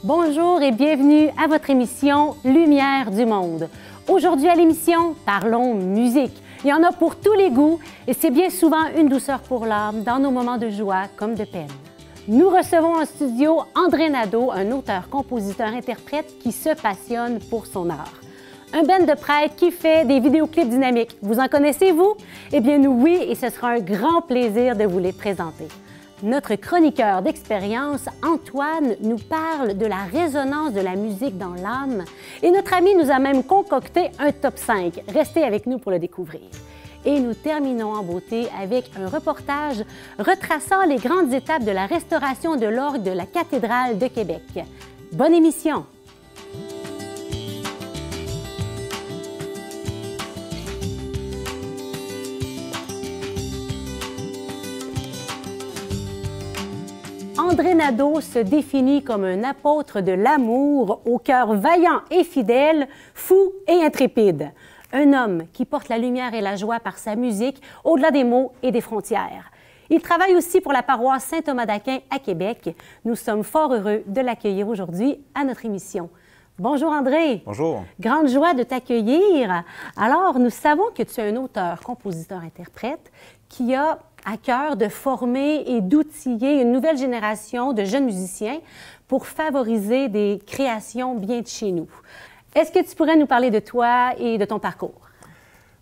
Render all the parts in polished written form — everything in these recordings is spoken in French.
Bonjour et bienvenue à votre émission Lumière du monde. Aujourd'hui à l'émission, parlons musique. Il y en a pour tous les goûts et c'est bien souvent une douceur pour l'âme dans nos moments de joie comme de peine. Nous recevons en studio André Nadeau, un auteur, compositeur, interprète qui se passionne pour son art. Un band de prêtre qui fait des vidéoclips dynamiques. Vous en connaissez, vous? Eh bien, nous, oui, et ce sera un grand plaisir de vous les présenter. Notre chroniqueur d'expérience, Antoine, nous parle de la résonance de la musique dans l'âme et notre ami nous a même concocté un top 5. Restez avec nous pour le découvrir. Et nous terminons en beauté avec un reportage retraçant les grandes étapes de la restauration de l'orgue de la cathédrale de Québec. Bonne émission! André Nadeau se définit comme un apôtre de l'amour, au cœur vaillant et fidèle, fou et intrépide. Un homme qui porte la lumière et la joie par sa musique, au-delà des mots et des frontières. Il travaille aussi pour la paroisse Saint-Thomas d'Aquin à Québec. Nous sommes fort heureux de l'accueillir aujourd'hui à notre émission. Bonjour André. Bonjour. Grande joie de t'accueillir. Alors, nous savons que tu es un auteur, compositeur, interprète qui a à cœur de former et d'outiller une nouvelle génération de jeunes musiciens pour favoriser des créations bien de chez nous. Est-ce que tu pourrais nous parler de toi et de ton parcours?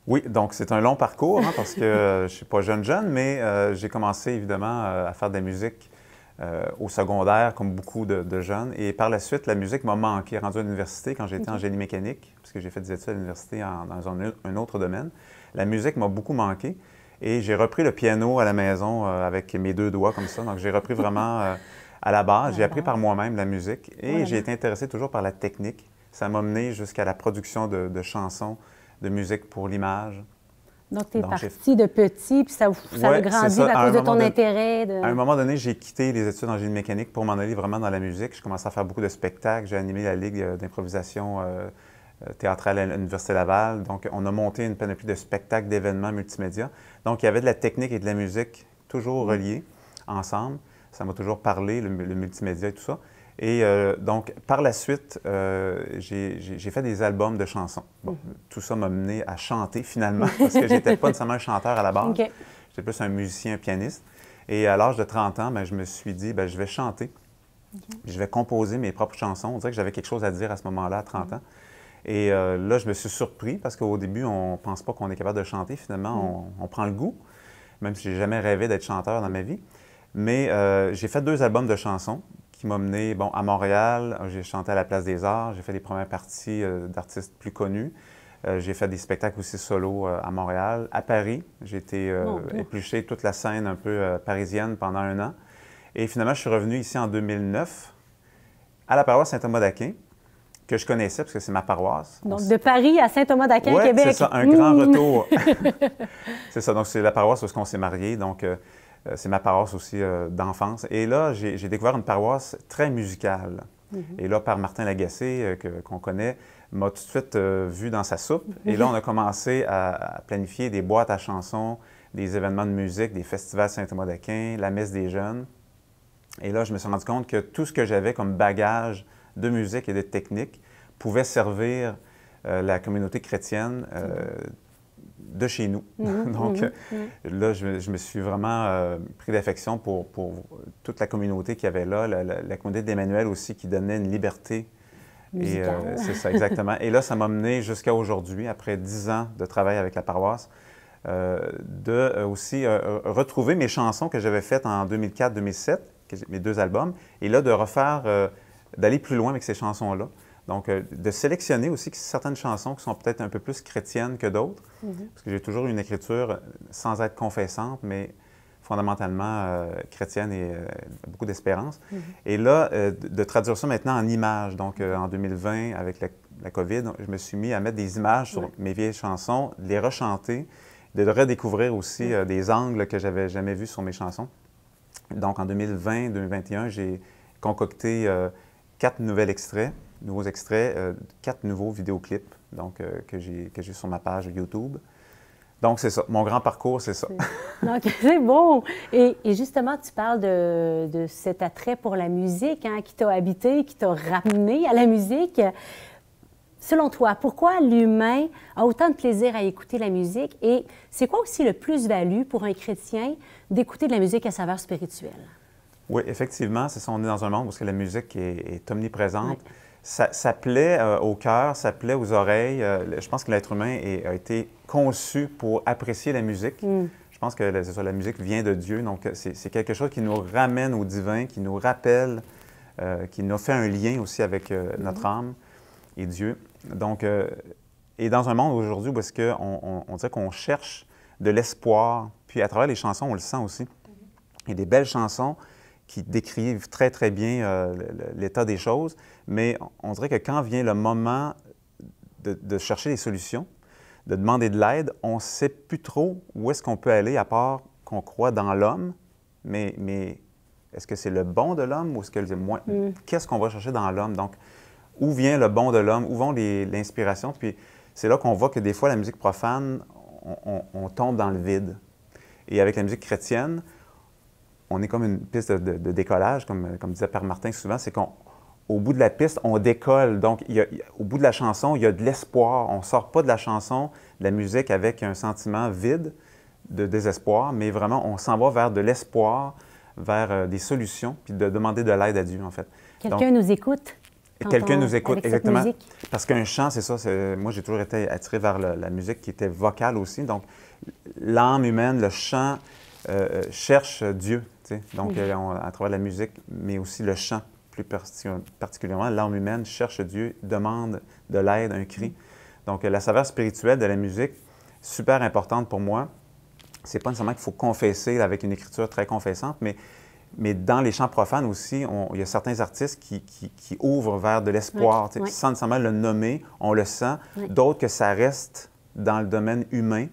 Oui, donc c'est un long parcours parce que je ne suis pas jeune, mais j'ai commencé évidemment à faire de la musique au secondaire, comme beaucoup de jeunes. Et par la suite, la musique m'a manqué, rendu à l'université quand j'étais en génie mécanique, parce que j'ai fait des études à l'université dans un autre domaine. La musique m'a beaucoup manqué. Et j'ai repris le piano à la maison avec mes deux doigts comme ça. Donc, j'ai repris vraiment à la base. J'ai appris par moi-même la musique et j'ai été intéressé toujours par la technique. Ça m'a mené jusqu'à la production de chansons, de musique pour l'image. Donc, tu es parti de petit, puis ça a grandi à cause de ton intérêt. À un moment donné, j'ai quitté les études en génie mécanique pour m'en aller vraiment dans la musique. Je commençais à faire beaucoup de spectacles. J'ai animé la Ligue d'improvisation théâtrale à l'Université Laval. Donc, on a monté une panoplie de spectacles, d'événements multimédia. Donc, il y avait de la technique et de la musique toujours reliées ensemble. Ça m'a toujours parlé, le multimédia et tout ça. Et donc, par la suite, j'ai fait des albums de chansons. Bon, tout ça m'a mené à chanter finalement, parce que je n'étais pas nécessairement un chanteur à la base. Okay. J'étais plus un musicien, un pianiste. Et à l'âge de 30 ans, bien, je me suis dit, bien, je vais chanter. Je vais composer mes propres chansons. On dirait que j'avais quelque chose à dire à ce moment-là, à 30 ans. Et là, je me suis surpris parce qu'au début, on ne pense pas qu'on est capable de chanter. Finalement, on prend le goût, même si je n'ai jamais rêvé d'être chanteur dans ma vie. Mais j'ai fait 2 albums de chansons qui m'ont mené à Montréal. J'ai chanté à la Place des Arts. J'ai fait les premières parties d'artistes plus connus. J'ai fait des spectacles aussi solo à Montréal. À Paris, j'ai été épluché toute la scène un peu parisienne pendant 1 an. Et finalement, je suis revenu ici en 2009 à la paroisse Saint-Thomas d'Aquin, que je connaissais, parce que c'est ma paroisse. Donc, de Paris à Saint-Thomas d'Aquin, Québec. Oui, c'est ça, un grand retour. C'est ça, donc c'est la paroisse où on s'est mariés, donc c'est ma paroisse aussi d'enfance. Et là, j'ai découvert une paroisse très musicale. Et là, par Martin Lagacé, qu'on connaît, m'a tout de suite vu dans sa soupe. Et là, on a commencé à planifier des boîtes à chansons, des événements de musique, des festivals Saint-Thomas d'Aquin, la messe des jeunes. Et là, je me suis rendu compte que tout ce que j'avais comme bagage de musique et de technique pouvait servir la communauté chrétienne de chez nous. Donc là, je me suis vraiment pris d'affection pour toute la communauté qu'il y avait là, la communauté d'Emmanuel aussi qui donnait une liberté. C'est ça, exactement. Et là, ça m'a mené jusqu'à aujourd'hui, après 10 ans de travail avec la paroisse, de aussi retrouver mes chansons que j'avais faites en 2004-2007, mes 2 albums, et là, de refaire... d'aller plus loin avec ces chansons-là. Donc, de sélectionner aussi certaines chansons qui sont peut-être un peu plus chrétiennes que d'autres, parce que j'ai toujours eu une écriture sans être confessante, mais fondamentalement chrétienne et beaucoup d'espérance. Et là, de traduire ça maintenant en images. Donc, en 2020, avec la COVID, je me suis mis à mettre des images sur mes vieilles chansons, de les rechanter, de redécouvrir aussi des angles que j'avais jamais vus sur mes chansons. Donc, en 2020-2021, j'ai concocté 4 nouveaux extraits, 4 nouveaux vidéoclips donc, que j'ai sur ma page YouTube. Donc, c'est ça. Mon grand parcours, c'est ça. Donc, c'est bon. Et justement, tu parles de cet attrait pour la musique hein, qui t'a habité, qui t'a ramené à la musique. Selon toi, pourquoi l'humain a autant de plaisir à écouter la musique et c'est quoi aussi le plus-value pour un chrétien d'écouter de la musique à saveur spirituelle? Oui, effectivement, c'est ça. On est dans un monde où la musique est omniprésente. Oui. Ça plaît au cœur, ça plaît aux oreilles. Je pense que l'être humain a été conçu pour apprécier la musique. Je pense que la musique vient de Dieu, donc c'est quelque chose qui nous ramène au divin, qui nous rappelle, qui nous fait un lien aussi avec notre âme et Dieu. Donc, et dans un monde aujourd'hui où est-ce qu'on dirait qu'on cherche de l'espoir, puis à travers les chansons, on le sent aussi. Il y a des belles chansons qui décrivent très, très bien l'état des choses, mais on dirait que quand vient le moment de chercher des solutions, de demander de l'aide, on ne sait plus trop où est-ce qu'on peut aller, à part qu'on croit dans l'homme, mais est-ce que c'est le bon de l'homme ou est-ce que qu'est-ce qu'on va chercher dans l'homme? Donc, où vient le bon de l'homme? Où vont l'inspiration? Puis c'est là qu'on voit que des fois, la musique profane, on tombe dans le vide. Et avec la musique chrétienne, on est comme une piste de décollage, comme disait Père Martin souvent, c'est qu'au bout de la piste, on décolle. Donc, au bout de la chanson, il y a de l'espoir. On ne sort pas de la chanson, de la musique avec un sentiment vide de désespoir, mais vraiment, on s'en va vers de l'espoir, vers des solutions, puis de demander de l'aide à Dieu, en fait. Quelqu'un nous écoute. Quelqu'un nous écoute, exactement. Musique. Parce qu'un chant, c'est ça. Moi, j'ai toujours été attiré vers la musique qui était vocale aussi. Donc, l'âme humaine, le chant cherche Dieu. Donc, à travers la musique, mais aussi le chant, plus particulièrement, l'âme humaine cherche Dieu, demande de l'aide, un cri. Donc, la saveur spirituelle de la musique, super importante pour moi. C'est pas nécessairement qu'il faut confesser avec une écriture très confessante, mais dans les chants profanes aussi, il y a certains artistes qui ouvrent vers de l'espoir, sans nécessairement le nommer, on le sent. D'autres que ça reste dans le domaine humain,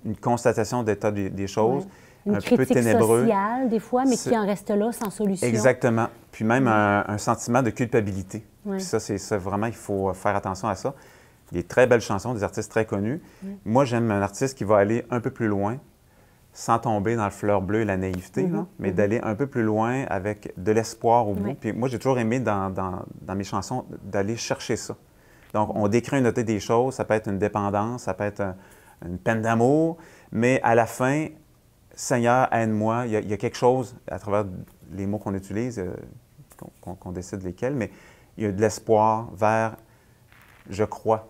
une constatation d'état des choses. Une critique sociale, des fois, mais qui en reste là sans solution. Exactement. Puis même un sentiment de culpabilité. Puis ça, c'est ça, vraiment, il faut faire attention à ça. Il y a des très belles chansons, des artistes très connus. Moi, j'aime un artiste qui va aller un peu plus loin, sans tomber dans le fleur bleue et la naïveté, mais d'aller un peu plus loin avec de l'espoir au bout. Puis moi, j'ai toujours aimé dans mes chansons d'aller chercher ça. Donc, on décrit un des choses, ça peut être une dépendance, ça peut être une peine d'amour, mais à la fin, Seigneur, aide-moi. Il y a quelque chose à travers les mots qu'on utilise, qu'on décide lesquels, mais il y a de l'espoir vers je crois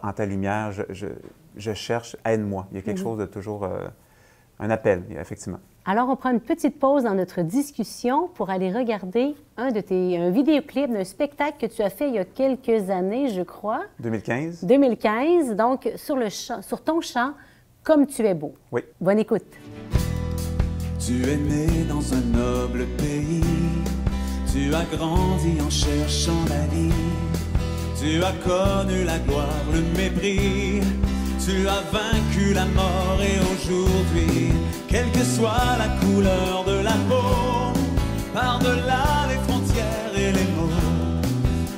en ta lumière, je cherche, aide-moi. Il y a quelque chose de toujours un appel, effectivement. Alors, on prend une petite pause dans notre discussion pour aller regarder un vidéoclip d'un spectacle que tu as fait il y a quelques années, je crois. 2015. 2015, donc sur ton chant, « Comme tu es beau ». Oui. Bonne écoute. Tu es né dans un noble pays, tu as grandi en cherchant la vie, tu as connu la gloire, le mépris, tu as vaincu la mort et aujourd'hui, quelle que soit la couleur de la peau, par-delà les frontières et les mots,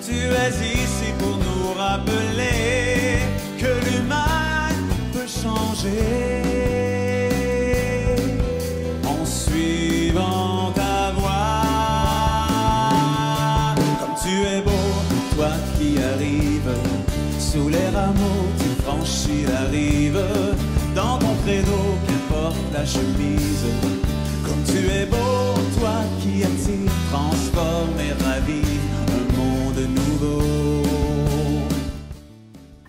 tu es ici pour nous rappeler que l'humain peut changer. Suivant ta voix, comme tu es beau, toi qui arrives sous les rameaux, tu franchis la rive dans ton créneau, qu'importe la chemise. Comme tu es beau, toi qui attires, transforme et ravive un monde nouveau.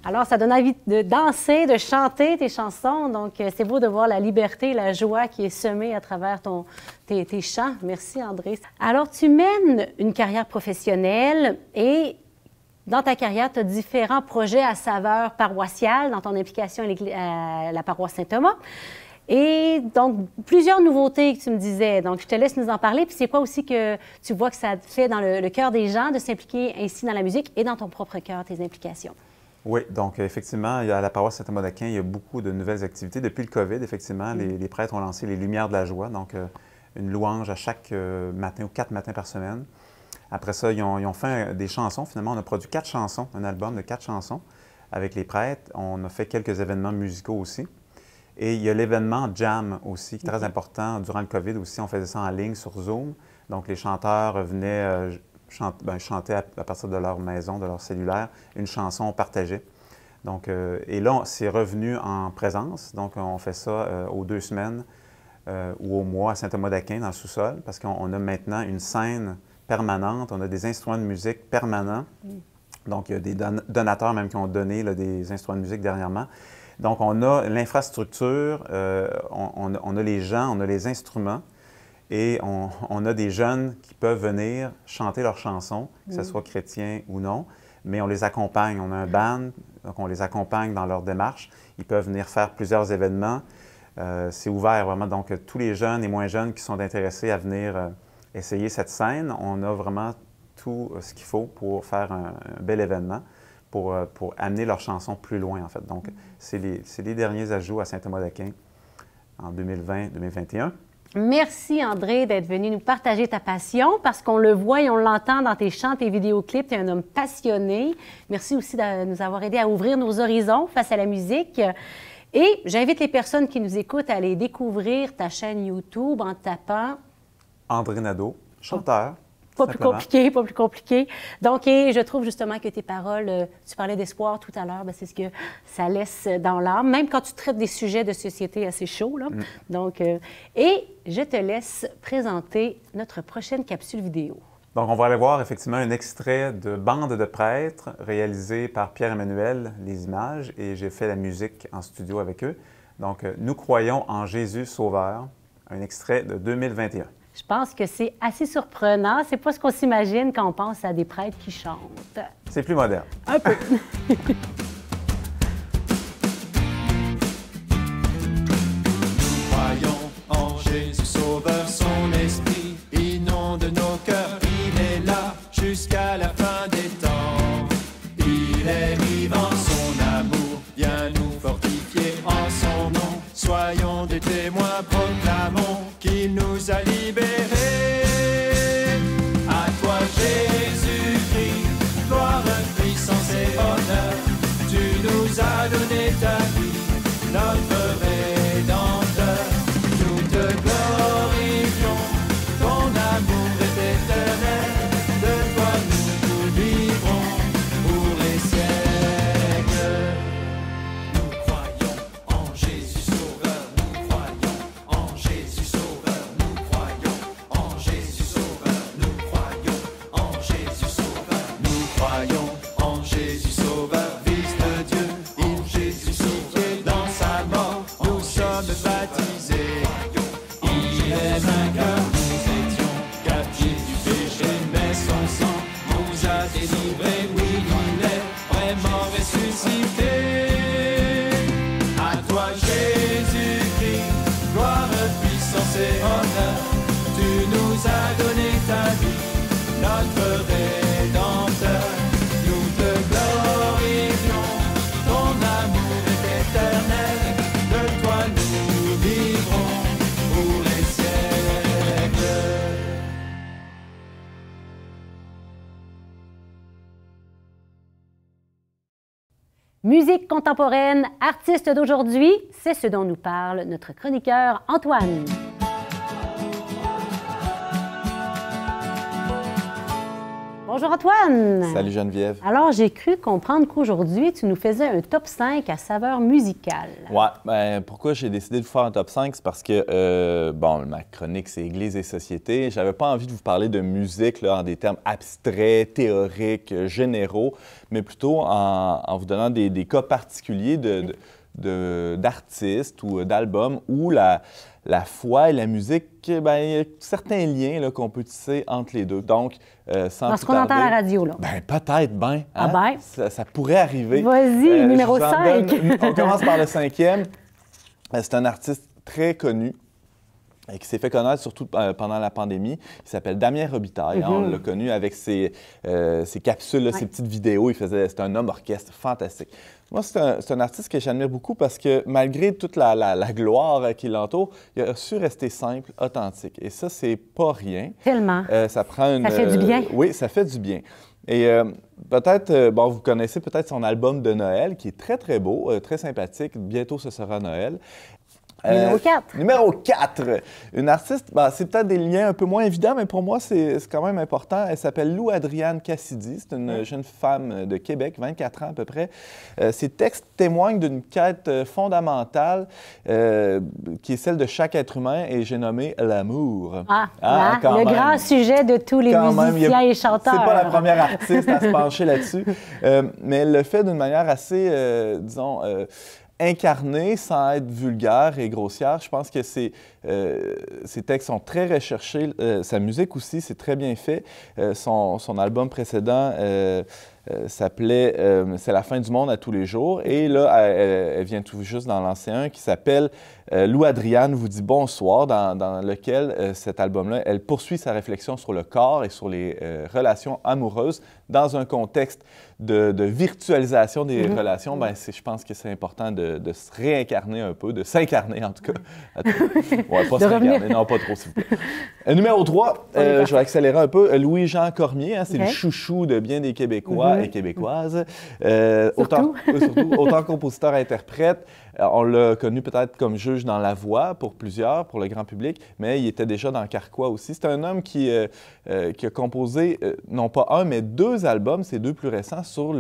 Alors, ça donne envie de danser, de chanter tes chansons. Donc, c'est beau de voir la liberté, la joie qui est semée à travers tes chants. Merci, André. Alors, tu mènes une carrière professionnelle et dans ta carrière, tu as différents projets à saveur paroissiale dans ton implication à la paroisse Saint-Thomas. Et donc, plusieurs nouveautés que tu me disais. Donc, je te laisse nous en parler. Puis, c'est quoi aussi que tu vois que ça fait dans le cœur des gens de s'impliquer ainsi dans la musique et dans ton propre cœur, tes implications? Oui, donc effectivement, à la paroisse Saint-Thomas-d'Aquin, il y a beaucoup de nouvelles activités. Depuis le COVID, effectivement, les prêtres ont lancé les Lumières de la joie, donc une louange à chaque matin ou 4 matins par semaine. Après ça, ils ont fait des chansons. Finalement, on a produit 4 chansons, un album de 4 chansons avec les prêtres. On a fait quelques événements musicaux aussi. Et il y a l'événement Jam aussi, qui est très important. Durant le COVID aussi, on faisait ça en ligne sur Zoom. Donc, les chanteurs venaient chanter à partir de leur maison, de leur cellulaire, une chanson partagée. Donc, et là, c'est revenu en présence. Donc, on fait ça aux 2 semaines ou au mois à Saint-Thomas-d'Aquin, dans le sous-sol, parce qu'on a maintenant une scène permanente. On a des instruments de musique permanents. Donc, il y a des donateurs même qui ont donné là, des instruments de musique dernièrement. Donc, on a l'infrastructure, on a les gens, on a les instruments et on a des jeunes qui peuvent venir chanter leurs chansons, que ce soit chrétien ou non, mais on les accompagne. On a un band, donc on les accompagne dans leur démarche. Ils peuvent venir faire plusieurs événements. C'est ouvert vraiment. Donc, tous les jeunes et moins jeunes qui sont intéressés à venir essayer cette scène, on a vraiment tout ce qu'il faut pour faire un bel événement. Pour amener leurs chansons plus loin, en fait. Donc, c'est les derniers ajouts à Saint-Thomas-d'Aquin en 2020-2021. Merci, André, d'être venu nous partager ta passion, parce qu'on le voit et on l'entend dans tes chants, tes vidéoclips. Tu es un homme passionné. Merci aussi de nous avoir aidés à ouvrir nos horizons face à la musique. Et j'invite les personnes qui nous écoutent à aller découvrir ta chaîne YouTube en tapant... André Nadeau, chanteur. Pas plus compliqué, pas plus compliqué. Donc, et je trouve justement que tes paroles, tu parlais d'espoir tout à l'heure, c'est ce que ça laisse dans l'âme, même quand tu traites des sujets de société assez chauds. Là. Donc, et je te laisse présenter notre prochaine capsule vidéo. Donc, on va aller voir effectivement un extrait de Bande de prêtres réalisé par Pierre-Emmanuel, les images, et j'ai fait la musique en studio avec eux. Donc, Nous croyons en Jésus Sauveur, un extrait de 2021. Je pense que c'est assez surprenant. C'est pas ce qu'on s'imagine quand on pense à des prêtres qui chantent. C'est plus moderne. Un peu. Nous croyons en Jésus Sauveur, son esprit inonde nos cœurs. Il est là jusqu'à la fin des temps. Il est vivant, son amour vient nous fortifier en son nom. Soyons des témoins, proclamons qu'il nous a libérés. À toi Jésus-Christ, gloire, puissance et honneur. Tu nous as donné ta vie, notre Rédempteur. Nous te glorifions, ton amour est éternel. De toi nous vivrons pour les siècles. Nous croyons en Jésus Sauveur, nous croyons en Jésus Sauveur, nous croyons en Jésus Sauveur, nous croyons en Jésus Sauveur, nous croyons en Jésus Sauveur, Fils de Dieu, il Jésus dans sa mort, nous sommes baptisés. Il est vainqueur, nous étions captifs du péché, mais son sang nous a délivrés. Oui, il est vraiment ressuscité. À toi Jésus-Christ, gloire, puissance et honneur. Tu nous as donné ta vie, notre Rédempteur. Nous te glorifions, ton amour est éternel. De toi nous vivrons pour les siècles. Musique contemporaine, artiste d'aujourd'hui, c'est ce dont nous parle notre chroniqueur Antoine. Bonjour Antoine! Salut Geneviève. Alors, j'ai cru comprendre qu'aujourd'hui, tu nous faisais un top 5 à saveur musicale. Ouais, ben, pourquoi j'ai décidé de vous faire un top 5? C'est parce que, bon, ma chronique, c'est Église et société. J'avais pas envie de vous parler de musique là, en des termes abstraits, théoriques, généraux, mais plutôt en vous donnant des cas particuliers d'artistes ou d'albums où la foi et la musique, ben, il y a certains liens qu'on peut tisser entre les deux. Donc, sans Parce qu'on entend à la radio, là. Ben, peut-être, ben. Hein? Ah ben. Ça pourrait arriver. Vas-y, numéro 5. On commence par le 5e. C'est un artiste très connu et qui s'est fait connaître surtout pendant la pandémie. Il s'appelle Damien Robitaille. On l'a connu avec ses capsules, ses petites vidéos. C'est un homme orchestre fantastique. Moi, c'est un artiste que j'admire beaucoup parce que malgré toute la gloire qui l'entoure, il a su rester simple, authentique. Et ça, c'est pas rien. Tellement. Ça prend Ça fait du bien. Oui, ça fait du bien. Et peut-être, bon, vous connaissez peut-être son album de Noël, qui est très, très beau, très sympathique. Bientôt, ce sera Noël. Numéro 4. Numéro 4. Une artiste, ben, c'est peut-être des liens un peu moins évidents, mais pour moi, c'est quand même important. Elle s'appelle Lou-Adrienne Cassidy. C'est une jeune femme de Québec, 24 ans à peu près. Ses textes témoignent d'une quête fondamentale qui est celle de chaque être humain, et j'ai nommé l'amour. Le grand sujet de tous les musiciens et chanteurs. C'est pas la première artiste à se pencher là-dessus, mais elle le fait d'une manière assez, disons, incarnée, sans être vulgaire et grossière. Je pense que ses textes sont très recherchés. Sa musique aussi, c'est très bien fait. Son album précédent s'appelait « C'est la fin du monde à tous les jours ». Et là, elle vient tout juste d'en lancer un qui s'appelle « Lou-Adrienne vous dit bonsoir », dans lequel cet album-là, elle poursuit sa réflexion sur le corps et sur les relations amoureuses dans un contexte de virtualisation des relations. Ben, je pense que c'est important de se réincarner un peu, de s'incarner en tout cas. Ouais, pas s'incarner, non, pas trop, s'il vous plaît. Numéro 3, je vais accélérer un peu. Louis-Jean Cormier, hein, c'est le chouchou de bien des Québécois et Québécoises. Autant compositeur-interprète. On l'a connu peut-être comme juge dans La Voix pour plusieurs, pour le grand public, mais il était déjà dans Carquois aussi. C'est un homme qui a composé, non pas un, mais 2 albums, ces 2 plus récents, sur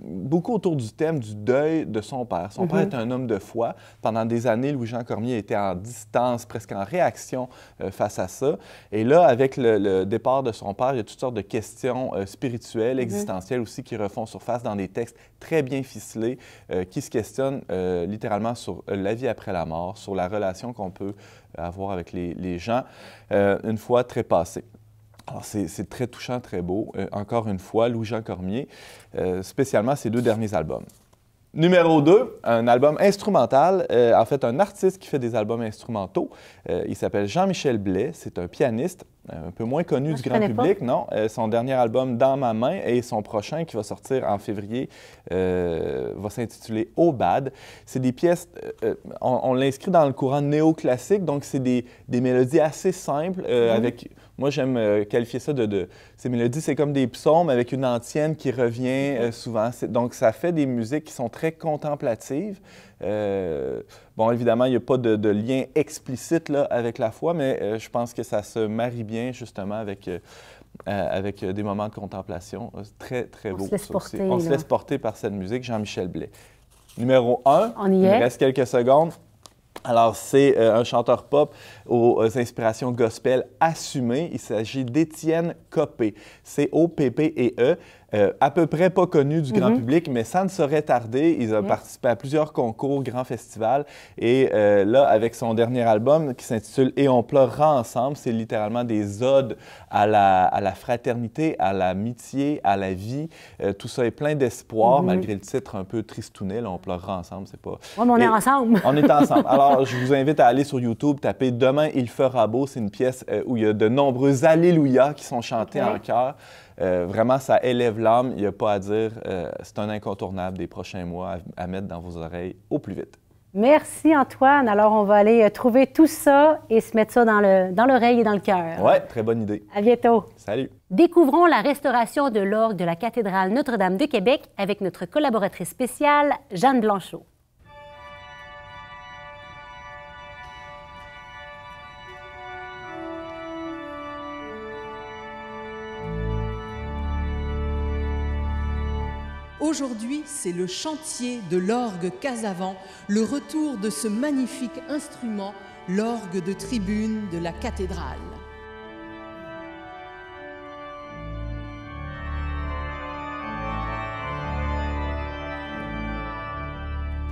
beaucoup autour du thème du deuil de son père. Son père est un homme de foi. Pendant des années, Louis-Jean Cormier était en distance, presque en réaction face à ça. Et là, avec le départ de son père, il y a toutes sortes de questions spirituelles, existentielles aussi, qui refont surface dans des textes très bien ficelés, qui se questionnent littéralement sur la vie après la mort, sur la relation qu'on peut avoir avec les gens une fois trépassés. Alors, c'est très touchant, très beau. Encore une fois, Louis-Jean Cormier, spécialement ses 2 derniers albums. Numéro 2, un album instrumental, en fait, un artiste qui fait des albums instrumentaux. Il s'appelle Jean-Michel Blais, c'est un pianiste, un peu moins connu du grand public, non. Son dernier album, Dans ma main, et son prochain, qui va sortir en février, va s'intituler Oh Bad. C'est des pièces, on l'inscrit dans le courant néoclassique, donc c'est des mélodies assez simples, avec... Moi, j'aime qualifier ça ces mélodies, c'est comme des psaumes avec une antienne qui revient souvent. Donc, ça fait des musiques qui sont très contemplatives. Bon, évidemment, il n'y a pas de lien explicite là, avec la foi, mais je pense que ça se marie bien, justement, avec des moments de contemplation. Très, très beau. On se laisse porter par cette musique, Jean-Michel Blais. Numéro 1, il me reste quelques secondes. Alors, c'est un chanteur pop aux inspirations gospel assumées. Il s'agit d'Étienne Coppé, C-O-P-P-E-E. À peu près pas connu du grand public, mais ça ne saurait tarder. Il a participé à plusieurs concours, grands festivals. Et là, avec son dernier album qui s'intitule « Et on pleurera ensemble », c'est littéralement des odes à la fraternité, à l'amitié, à la vie. Tout ça est plein d'espoir, malgré le titre un peu tristounet. Là, « On pleurera ensemble », c'est pas... Oui, mais on est ensemble. On est ensemble. Alors, je vous invite à aller sur YouTube, taper « Demain, il fera beau ». C'est une pièce où il y a de nombreux alléluia qui sont chantés en chœur. Vraiment, ça élève l'âme, il n'y a pas à dire. C'est un incontournable des prochains mois à mettre dans vos oreilles au plus vite. Merci, Antoine. Alors, on va aller trouver tout ça et se mettre ça dans l'oreille et dans le cœur. Oui, très bonne idée. À bientôt. Salut. Découvrons la restauration de l'orgue de la cathédrale Notre-Dame de Québec avec notre collaboratrice spéciale, Jeanne Blanchot. Aujourd'hui, c'est le chantier de l'orgue Casavant, le retour de ce magnifique instrument, l'orgue de tribune de la cathédrale.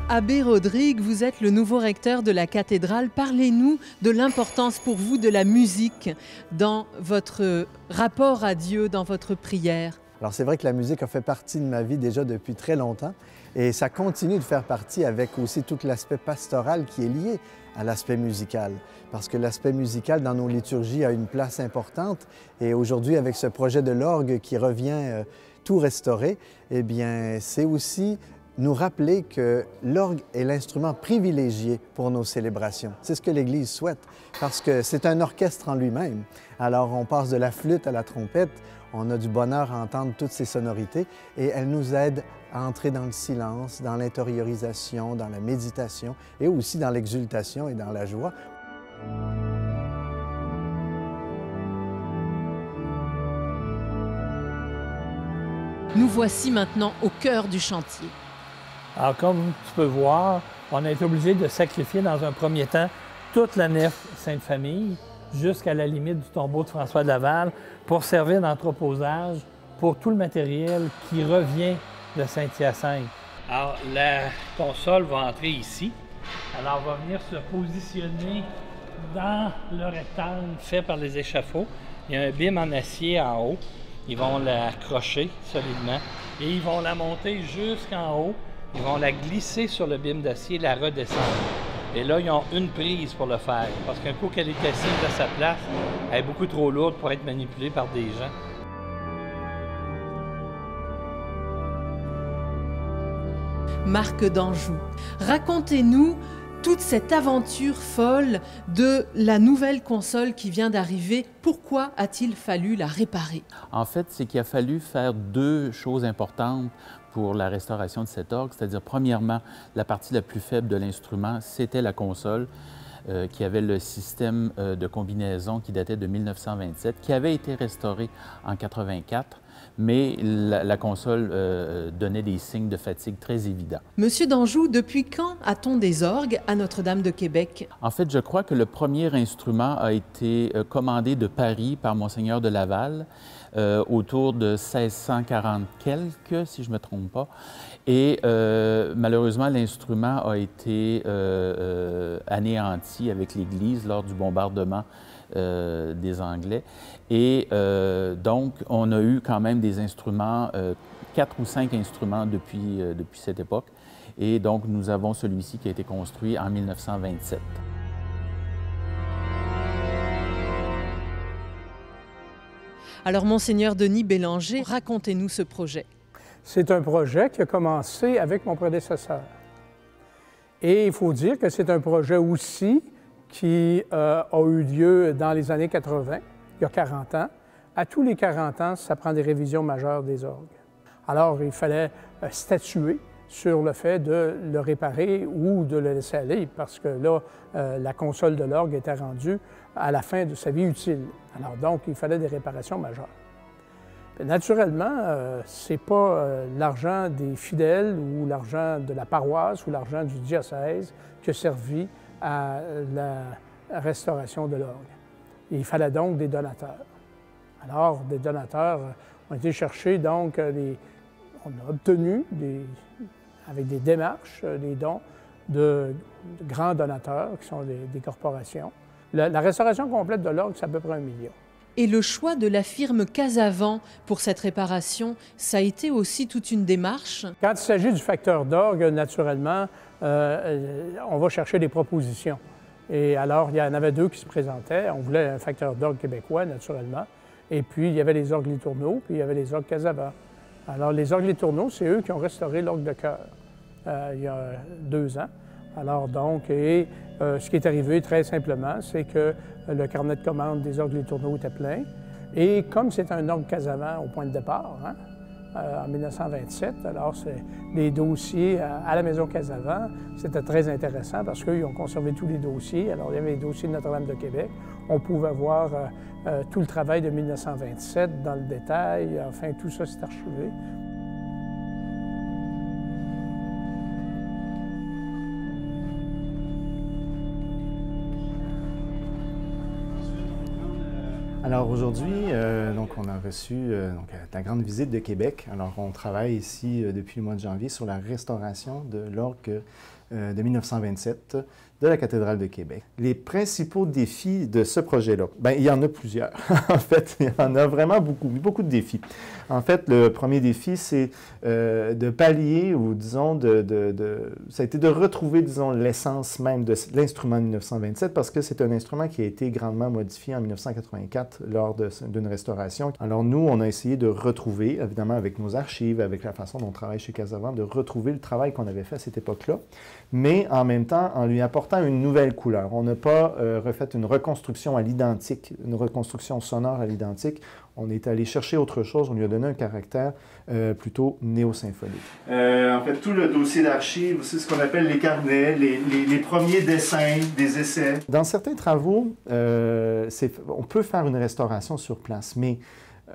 Abbé Rodrigue, vous êtes le nouveau recteur de la cathédrale. Parlez-nous de l'importance pour vous de la musique dans votre rapport à Dieu, dans votre prière. Alors c'est vrai que la musique a fait partie de ma vie déjà depuis très longtemps et ça continue de faire partie avec aussi tout l'aspect pastoral qui est lié à l'aspect musical. Parce que l'aspect musical dans nos liturgies a une place importante et aujourd'hui avec ce projet de l'orgue qui revient tout restauré, eh bien c'est aussi nous rappeler que l'orgue est l'instrument privilégié pour nos célébrations. C'est ce que l'Église souhaite, parce que c'est un orchestre en lui-même. Alors, on passe de la flûte à la trompette, On a du bonheur à entendre toutes ces sonorités et elles nous aident à entrer dans le silence, dans l'intériorisation, dans la méditation et aussi dans l'exultation et dans la joie. Nous voici maintenant au cœur du chantier. Alors, comme tu peux voir, on a été obligé de sacrifier dans un premier temps toute la nef Sainte-Famille jusqu'à la limite du tombeau de François de Laval pour servir d'entreposage pour tout le matériel qui revient de Saint-Hyacinthe. Alors, la console va entrer ici. Alors, on va venir se positionner dans le rectangle fait par les échafauds. Il y a un bim en acier en haut. Ils vont l'accrocher solidement et ils vont la monter jusqu'en haut. Ils vont la glisser sur le bim d'acier, la redescendre. Et là, ils ont une prise pour le faire, parce qu'un coup qu'elle est assise à sa place, elle est beaucoup trop lourde pour être manipulée par des gens. Marc d'Anjou, racontez-nous toute cette aventure folle de la nouvelle console qui vient d'arriver. Pourquoi a-t-il fallu la réparer? En fait, c'est qu'il a fallu faire deux choses importantes pour la restauration de cet orgue, c'est-à-dire, premièrement, la partie la plus faible de l'instrument, c'était la console, qui avait le système de combinaison qui datait de 1927, qui avait été restauré en 1984, mais la console donnait des signes de fatigue très évidents. Monsieur d'Anjou, depuis quand a-t-on des orgues à Notre-Dame de Québec? En fait, je crois que le premier instrument a été commandé de Paris par Monseigneur de Laval, autour de 1640 quelques, si je ne me trompe pas. Et malheureusement, l'instrument a été anéanti avec l'Église lors du bombardement des Anglais. Et donc, on a eu quand même des instruments, 4 ou 5 instruments depuis cette époque. Et donc, nous avons celui-ci qui a été construit en 1927. Alors, Monseigneur Denis Bélanger, racontez-nous ce projet. C'est un projet qui a commencé avec mon prédécesseur. Et il faut dire que c'est un projet aussi qui a eu lieu dans les années 80, il y a 40 ans. À tous les 40 ans, ça prend des révisions majeures des orgues. Alors, il fallait statuer sur le fait de le réparer ou de le laisser aller, parce que là, la console de l'orgue était rendue à la fin de sa vie utile. Alors donc, il fallait des réparations majeures. Naturellement, ce n'est pas l'argent des fidèles ou l'argent de la paroisse ou l'argent du diocèse qui a servi à la restauration de l'orgue. Il fallait donc des donateurs. Alors, des donateurs ont été cherchés, donc, on a obtenu, avec des démarches, des dons de grands donateurs qui sont des corporations. La restauration complète de l'orgue, c'est à peu près 1 million. Et le choix de la firme Casavant pour cette réparation, ça a été aussi toute une démarche? Quand il s'agit du facteur d'orgue, naturellement, on va chercher des propositions. Et alors, il y en avait 2 qui se présentaient. On voulait un facteur d'orgue québécois, naturellement. Et puis, il y avait les orgues Les Tourneaux, puis il y avait les orgues Casavant. Alors, les orgues Les Tourneaux, c'est eux qui ont restauré l'orgue de chœur il y a 2 ans. Alors donc, ce qui est arrivé très simplement, c'est que le carnet de commandes des orgues Les Tourneaux était plein. Et comme c'est un orgue Casavant au point de départ, en 1927, alors les dossiers à la maison Casavant, c'était très intéressant parce qu'eux, ils ont conservé tous les dossiers. Alors, il y avait les dossiers de Notre-Dame de Québec. On pouvait voir tout le travail de 1927 dans le détail. Enfin, tout ça, c'est archivé. Alors aujourd'hui, on a reçu la grande visite de Québec. Alors on travaille ici depuis le mois de janvier sur la restauration de l'orgue de 1927 de la cathédrale de Québec. Les principaux défis de ce projet-là, bien, il y en a plusieurs. En fait, il y en a vraiment beaucoup de défis. En fait, le premier défi, c'est de pallier ou, disons, ça a été de retrouver, disons, l'essence même de l'instrument de 1927 parce que c'est un instrument qui a été grandement modifié en 1984 lors d'une restauration. Alors nous, on a essayé de retrouver, évidemment avec nos archives, avec la façon dont on travaille chez Casavant, de retrouver le travail qu'on avait fait à cette époque-là, mais en même temps en lui apportant une nouvelle couleur. On n'a pas refait une reconstruction à l'identique, une reconstruction sonore à l'identique. On est allé chercher autre chose, on lui a donné un caractère plutôt néo-symphonique. En fait, tout le dossier d'archives, c'est ce qu'on appelle les carnets, les premiers dessins, des essais. Dans certains travaux, on peut faire une restauration sur place, mais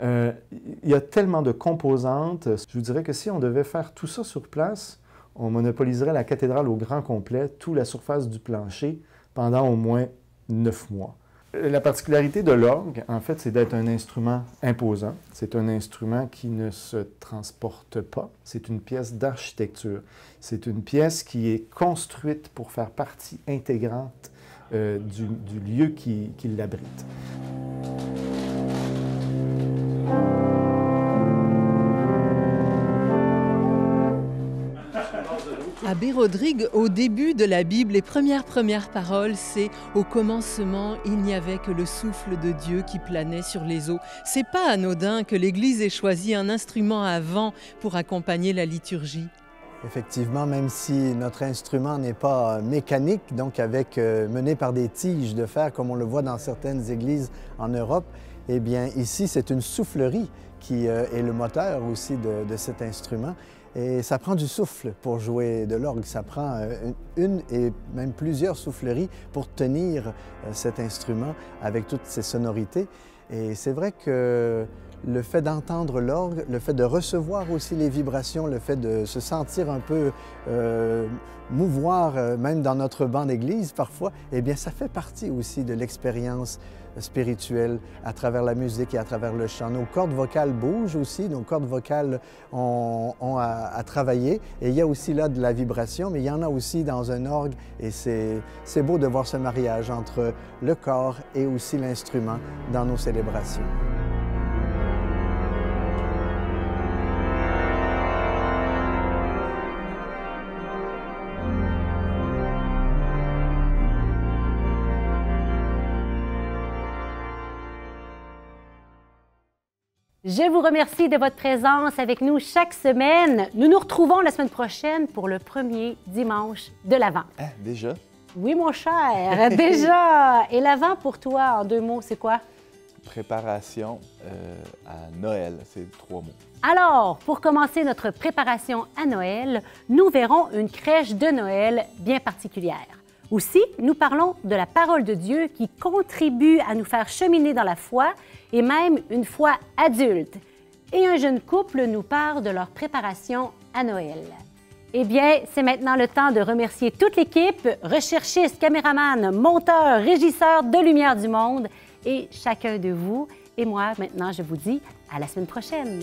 il y a tellement de composantes. Je vous dirais que si on devait faire tout ça sur place, on monopoliserait la cathédrale au grand complet, toute la surface du plancher, pendant au moins 9 mois. La particularité de l'orgue, en fait, c'est d'être un instrument imposant. C'est un instrument qui ne se transporte pas. C'est une pièce d'architecture. C'est une pièce qui est construite pour faire partie intégrante du lieu qui l'abrite. Abbé Rodrigue, au début de la Bible, les premières paroles, c'est « Au commencement, il n'y avait que le souffle de Dieu qui planait sur les eaux ». C'est pas anodin que l'Église ait choisi un instrument à vent pour accompagner la liturgie. Effectivement, même si notre instrument n'est pas mécanique, donc mené par des tiges de fer, comme on le voit dans certaines églises en Europe, eh bien ici, c'est une soufflerie qui est le moteur aussi de cet instrument. Et ça prend du souffle pour jouer de l'orgue. Ça prend une et même plusieurs souffleries pour tenir cet instrument avec toutes ses sonorités. Et c'est vrai que le fait d'entendre l'orgue, le fait de recevoir aussi les vibrations, le fait de se sentir un peu mouvoir, même dans notre banc d'église parfois, eh bien ça fait partie aussi de l'expérience spirituelle à travers la musique et à travers le chant. Nos cordes vocales bougent aussi, nos cordes vocales ont à travailler. Et il y a aussi là de la vibration, mais il y en a aussi dans un orgue. Et c'est beau de voir ce mariage entre le corps et aussi l'instrument dans nos célébrations. Je vous remercie de votre présence avec nous chaque semaine. Nous nous retrouvons la semaine prochaine pour le premier dimanche de l'Avent. Ah, déjà? Oui, mon cher, déjà. Et l'Avent, pour toi, en 2 mots, c'est quoi? Préparation à Noël, c'est 3 mots. Alors, pour commencer notre préparation à Noël, nous verrons une crèche de Noël bien particulière. Aussi, nous parlons de la parole de Dieu qui contribue à nous faire cheminer dans la foi et même une foi adulte. Et un jeune couple nous parle de leur préparation à Noël. Eh bien, c'est maintenant le temps de remercier toute l'équipe, recherchistes, caméramans, monteurs, régisseurs de Lumière du Monde et chacun de vous. Et moi, maintenant, je vous dis à la semaine prochaine.